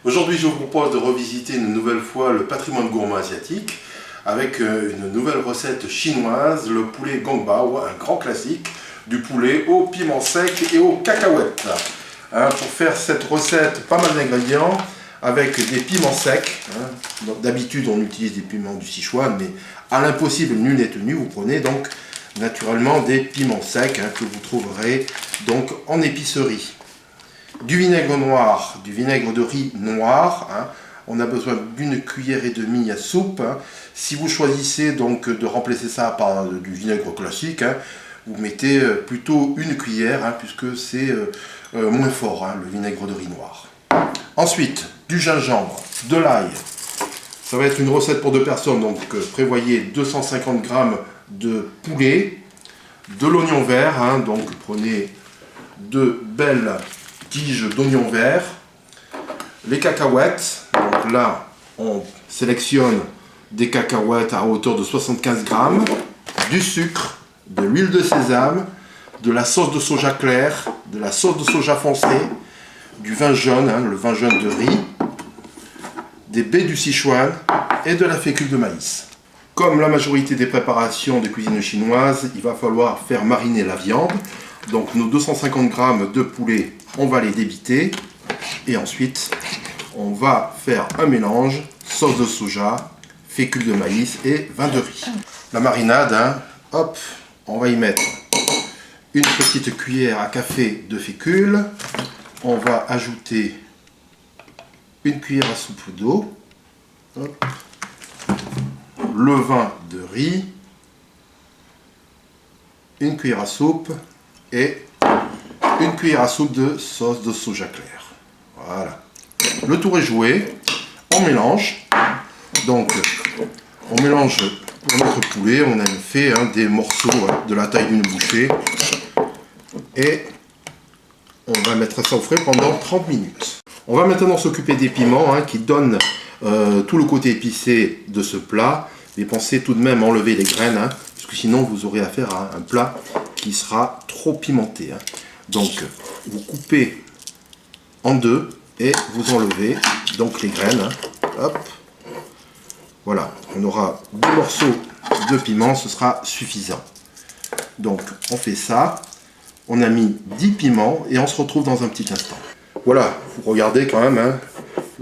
Aujourd'hui, je vous propose de revisiter une nouvelle fois le patrimoine gourmand asiatique avec une nouvelle recette chinoise, le poulet gongbao, un grand classique du poulet au piment sec et aux cacahuètes. Pour faire cette recette, pas mal d'ingrédients avec des piments secs. D'habitude, on utilise des piments du Sichuan, mais à l'impossible, nul n'est tenu. Vous prenez donc naturellement des piments secs que vous trouverez donc en épicerie. Du vinaigre noir, du vinaigre de riz noir. On a besoin d'une cuillère et demie à soupe. Si vous choisissez donc de remplacer ça par du vinaigre classique, vous mettez plutôt une cuillère, puisque c'est moins fort, le vinaigre de riz noir. Ensuite, du gingembre, de l'ail. Ça va être une recette pour 2 personnes, donc prévoyez 250 g de poulet, de l'oignon vert, donc prenez 2 belles tiges d'oignon vert, les cacahuètes. Donc là, on sélectionne des cacahuètes à hauteur de 75 g, du sucre, de l'huile de sésame, de la sauce de soja claire, de la sauce de soja foncée, du vin jaune, le vin jaune de riz, des baies du Sichuan et de la fécule de maïs. Comme la majorité des préparations de cuisine chinoise, il va falloir faire mariner la viande. Donc nos 250 g de poulet, on va les débiter. Et ensuite, on va faire un mélange, sauce de soja, fécule de maïs et vin de riz. La marinade, hop, on va y mettre une petite cuillère à café de fécule. On va ajouter une cuillère à soupe d'eau. Le vin de riz, une cuillère à soupe et une cuillère à soupe de sauce de soja claire. Voilà. Le tour est joué. On mélange. Donc, on mélange pour notre poulet. On a fait des morceaux de la taille d'une bouchée. Et on va mettre ça au frais pendant 30 minutes. On va maintenant s'occuper des piments qui donnent tout le côté épicé de ce plat. Mais pensez tout de même à enlever les graines, parce que sinon vous aurez affaire à un plat qui sera trop pimenté. Donc vous coupez en deux et vous enlevez donc les graines. Hop. Voilà, on aura 2 morceaux de piment, ce sera suffisant. Donc on fait ça, on a mis 10 piments et on se retrouve dans un petit instant. Voilà, vous regardez quand même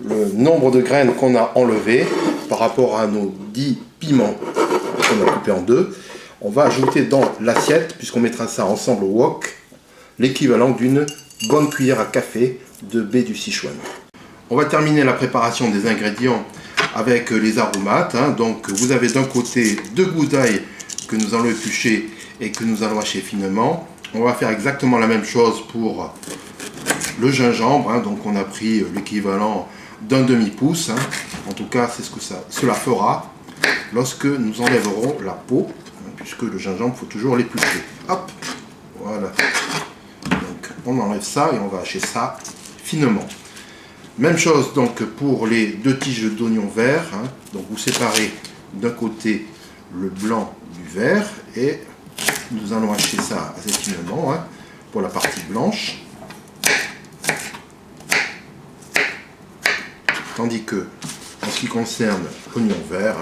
le nombre de graines qu'on a enlevées par rapport à nos 10 piments qu'on a coupés en deux. On va ajouter dans l'assiette, puisqu'on mettra ça ensemble au wok, l'équivalent d'une bonne cuillère à café de baies du Sichuan. On va terminer la préparation des ingrédients avec les aromates. Donc vous avez d'un côté 2 gousses d'ail que nous allons éplucher et que nous allons hacher finement. On va faire exactement la même chose pour le gingembre. Donc on a pris l'équivalent d'un demi-pouce. En tout cas, c'est ce que cela fera lorsque nous enlèverons la peau, puisque le gingembre, il faut toujours l'éplucher. Hop, voilà. Donc on enlève ça et on va hacher ça finement. Même chose donc pour les 2 tiges d'oignon vert. Donc vous séparez d'un côté le blanc du vert et nous allons hacher ça assez finement pour la partie blanche. Tandis que, en ce qui concerne l'oignon vert,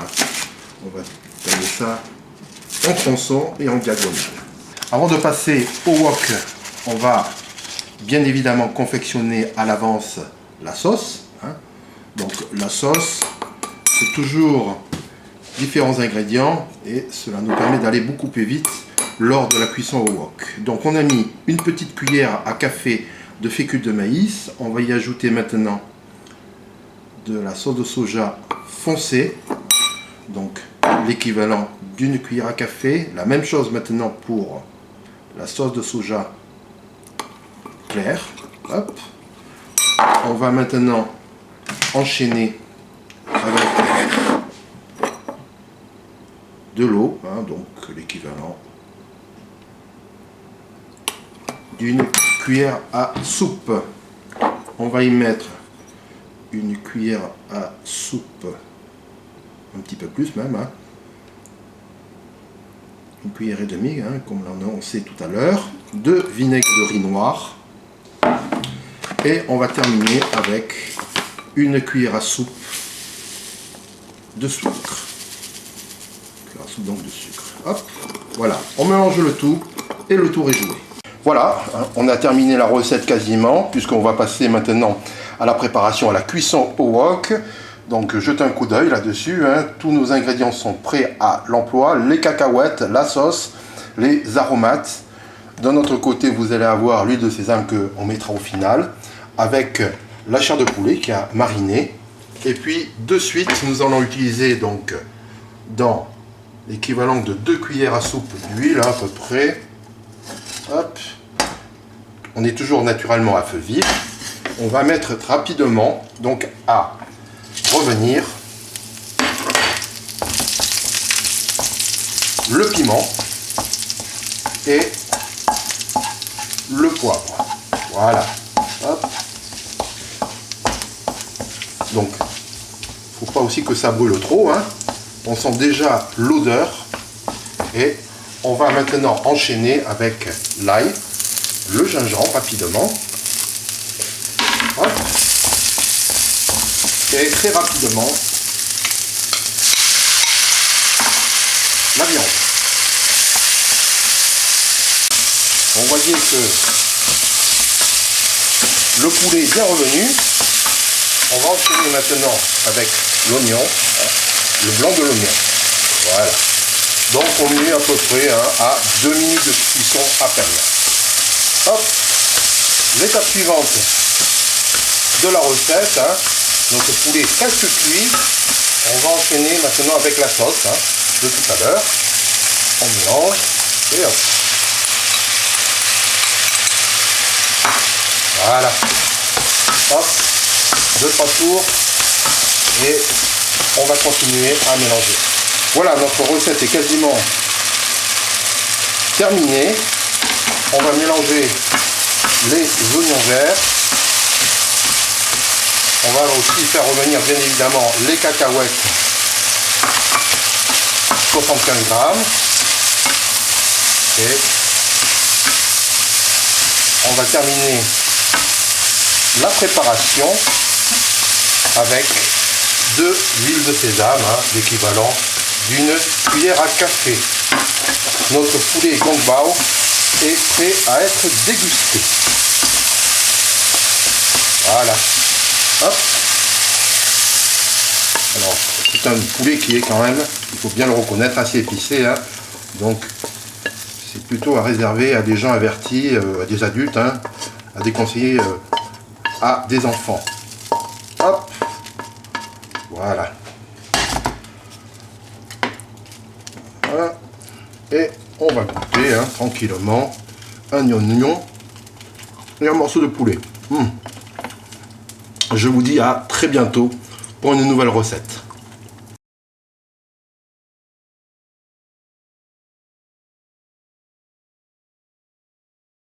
on va tailler ça en tronçons et en diagonale. Avant de passer au wok, on va bien évidemment confectionner à l'avance la sauce. Donc la sauce, c'est toujours différents ingrédients et cela nous permet d'aller beaucoup plus vite lors de la cuisson au wok. Donc on a mis une petite cuillère à café de fécule de maïs. On va y ajouter maintenant de la sauce de soja foncée, donc l'équivalent d'une cuillère à café. La même chose maintenant pour la sauce de soja claire. Hop. On va maintenant enchaîner avec de l'eau, donc l'équivalent d'une cuillère à soupe. On va y mettre une cuillère à soupe, un petit peu plus même, une cuillère et demie, comme l'on a annoncé tout à l'heure, de vinaigre de riz noir. Et on va terminer avec une cuillère à soupe de sucre. Cuillère à soupe donc de sucre. Hop, voilà, on mélange le tout et le tour est joué. Voilà, on a terminé la recette quasiment, puisqu'on va passer maintenant à la préparation, à la cuisson au wok. Donc jetez un coup d'œil là-dessus, hein. Tous nos ingrédients sont prêts à l'emploi, les cacahuètes, la sauce, les aromates. D'un autre côté, vous allez avoir l'huile de sésame qu'on mettra au final, avec la chair de poulet qui a mariné. Et puis de suite, nous allons utiliser donc dans l'équivalent de 2 cuillères à soupe d'huile à peu près. Hop. On est toujours naturellement à feu vif. On va mettre rapidement donc à revenir le piment et le poivre. Voilà. Hop. Donc, faut pas aussi que ça brûle trop, hein. On sent déjà l'odeur et on va maintenant enchaîner avec l'ail, le gingembre rapidement. Hop. Et très rapidement la viande. Vous voyez que le poulet est bien revenu. On va enchaîner maintenant avec l'oignon, le blanc de l'oignon. Voilà. Donc on met à peu près à 2 minutes de cuisson à peine. Hop. L'étape suivante de la recette, notre poulet est presque cuit. On va enchaîner maintenant avec la sauce de tout à l'heure. On mélange et hop. Voilà. Hop. 2-3 tours et on va continuer à mélanger. Voilà, notre recette est quasiment terminée. On va mélanger les oignons verts. On va aussi faire revenir bien évidemment les cacahuètes, 75 grammes. Et on va terminer la préparation avec de l'huile de sésame, l'équivalent d'une cuillère à café. Notre poulet Gong Bao est prêt à être dégusté. Voilà. Hop. Alors, c'est un poulet qui est quand même, il faut bien le reconnaître, assez épicé. Donc, c'est plutôt à réserver à des gens avertis, à des adultes, à déconseiller à des enfants. Hop. Voilà. Voilà. Et on va goûter tranquillement un oignon et un morceau de poulet. Je vous dis à très bientôt pour une nouvelle recette.